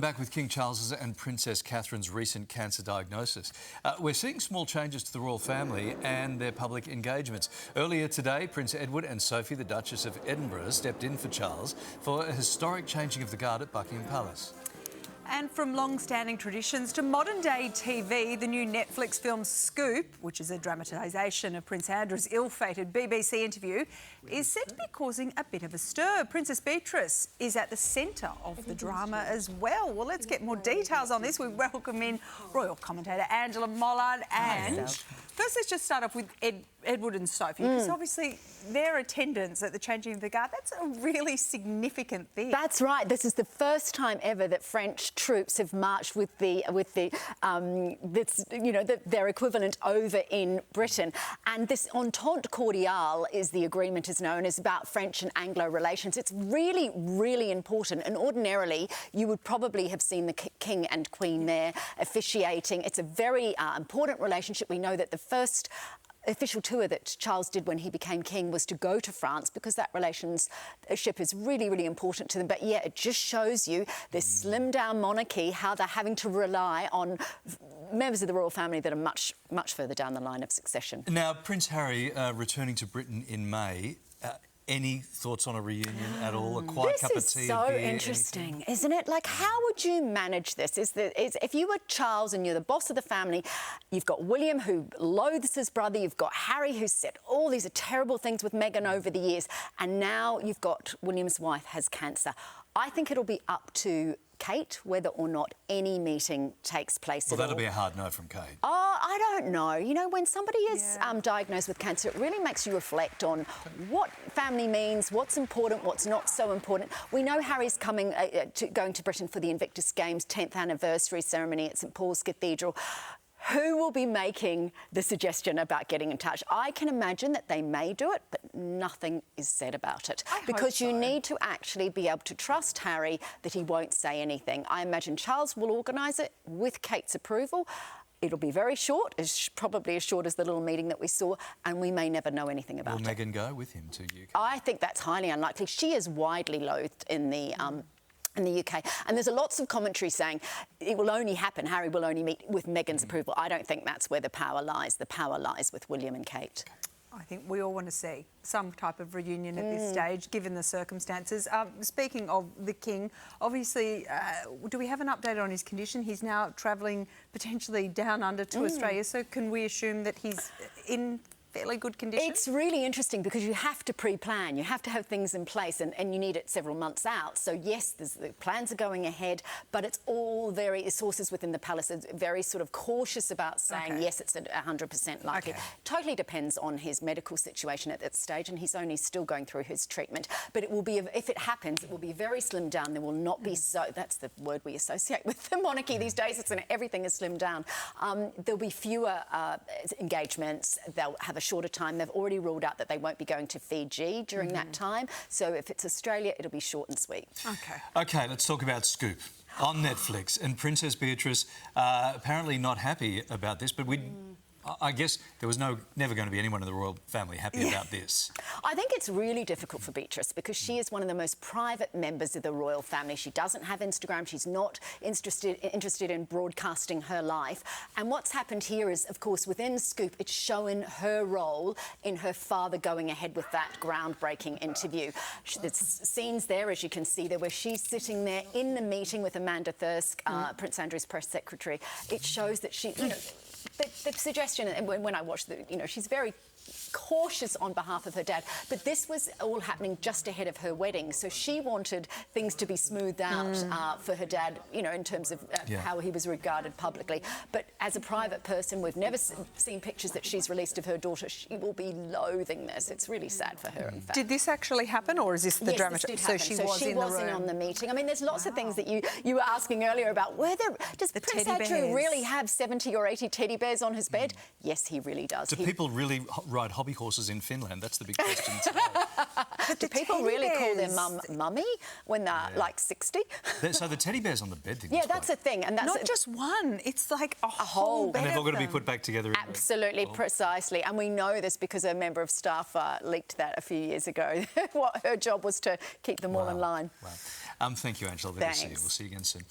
Back with King Charles's and Princess Catherine's recent cancer diagnosis. We're seeing small changes to the royal family and their public engagements. Earlier today, Prince Edward and Sophie, the Duchess of Edinburgh, stepped in for Charles for a historic changing of the guard at Buckingham Palace. And from long-standing traditions to modern-day TV, the new Netflix film Scoop, which is a dramatisation of Prince Andrew's ill-fated BBC interview, is said to be causing a bit of a stir. Princess Beatrice is at the centre of the drama as well. Well, let's get more details on this. We welcome in royal commentator Angela Mollard. And first, let's just start off with Edward and Sophie, because obviously their attendance at the changing of the guard, that's a really significant thing. That's right. This is the first time ever that French troops have marched with their equivalent over in Britain. And this Entente Cordiale, is the agreement is known, is about French and Anglo relations. It's really, really important. And ordinarily, you would probably have seen the King and Queen there officiating. It's a very important relationship. We know that the first official tour that Charles did when he became king was to go to France, because that relationship is really, really important to them. But yeah, it just shows you this slimmed down monarchy, how they're having to rely on members of the royal family that are much, much further down the line of succession. Now, Prince Harry returning to Britain in May. Any thoughts on a reunion at all? A quiet cup of tea? This is so interesting, anything? Isn't it? Like, how would you manage this? If you were Charles and you're the boss of the family, you've got William, who loathes his brother, you've got Harry, who's said all these terrible things with Meghan over the years, and now you've got William's wife has cancer. I think it'll be up to Kate whether or not any meeting takes place. Well, that'll be a hard no from Kate. Oh, I don't know. You know, when somebody is diagnosed with cancer, it really makes you reflect on what family means, what's important, what's not so important. We know Harry's going to Britain for the Invictus Games 10th anniversary ceremony at St Paul's Cathedral. Who will be making the suggestion about getting in touch? I can imagine that they may do it, but nothing is said about it. Because you need to actually be able to trust Harry that he won't say anything. I imagine Charles will organise it with Kate's approval. It'll be very short, probably as short as the little meeting that we saw, and we may never know anything about it. Will Meghan go with him to UK? I think that's highly unlikely. She is widely loathed in the UK. And there's lots of commentary saying it will only happen, Harry will only meet with Meghan's approval. I don't think that's where the power lies. The power lies with William and Kate. I think we all want to see some type of reunion at this stage, given the circumstances. Speaking of the King, obviously, do we have an update on his condition? He's now travelling potentially down under to Australia, so can we assume that he's in fairly good condition? It's really interesting because you have to pre-plan. You have to have things in place, and you need it several months out. So yes, the plans are going ahead, but it's all sources within the palace are very sort of cautious about saying yes, it's 100% likely. Totally depends on his medical situation at that stage, and he's only still going through his treatment. But it will be, if it happens, it will be very slimmed down. There will not be that's the word we associate with the monarchy these days. Everything is slimmed down. There'll be fewer engagements. They'll have a shorter time. They've already ruled out that they won't be going to Fiji during that time. So if it's Australia, it'll be short and sweet. OK, let's talk about Scoop on Netflix. And Princess Beatrice apparently not happy about this, but I guess there was never going to be anyone in the royal family happy about this. I think it's really difficult for Beatrice because she is one of the most private members of the royal family. She doesn't have Instagram. She's not interested in broadcasting her life. And what's happened here is, of course, within Scoop, it's shown her role in her father going ahead with that groundbreaking interview. There's scenes there, as you can see there, where she's sitting there in the meeting with Amanda Thirsk, Prince Andrew's press secretary. It shows that she, the suggestion, and when I watched she's very cautious on behalf of her dad, but this was all happening just ahead of her wedding, so she wanted things to be smoothed out for her dad, in terms of how he was regarded publicly. But as a private person, we've never seen pictures that she's released of her daughter. She will be loathing this. It's really sad for her, in fact. Did this actually happen, or is this the drama? So she was in the room. On the meeting. I mean, there's lots of things that you were asking earlier about. Does Prince Andrew really have 70 or 80 teddy bears on his bed? Yes, he really does. Do people really ride hobby horses in Finland? That's the big question today. Do people really call their mum mummy when they're like 60? So the teddy bears on the bed thing. Yeah, that's a thing. And that's Not just one, it's like a whole bed And they've all of got to be them. put back together. Absolutely, precisely. And we know this because a member of staff leaked that a few years ago. What her job was to keep them all in line. Wow. Thank you, Angela. Good to see you. Thanks. We'll see you again soon.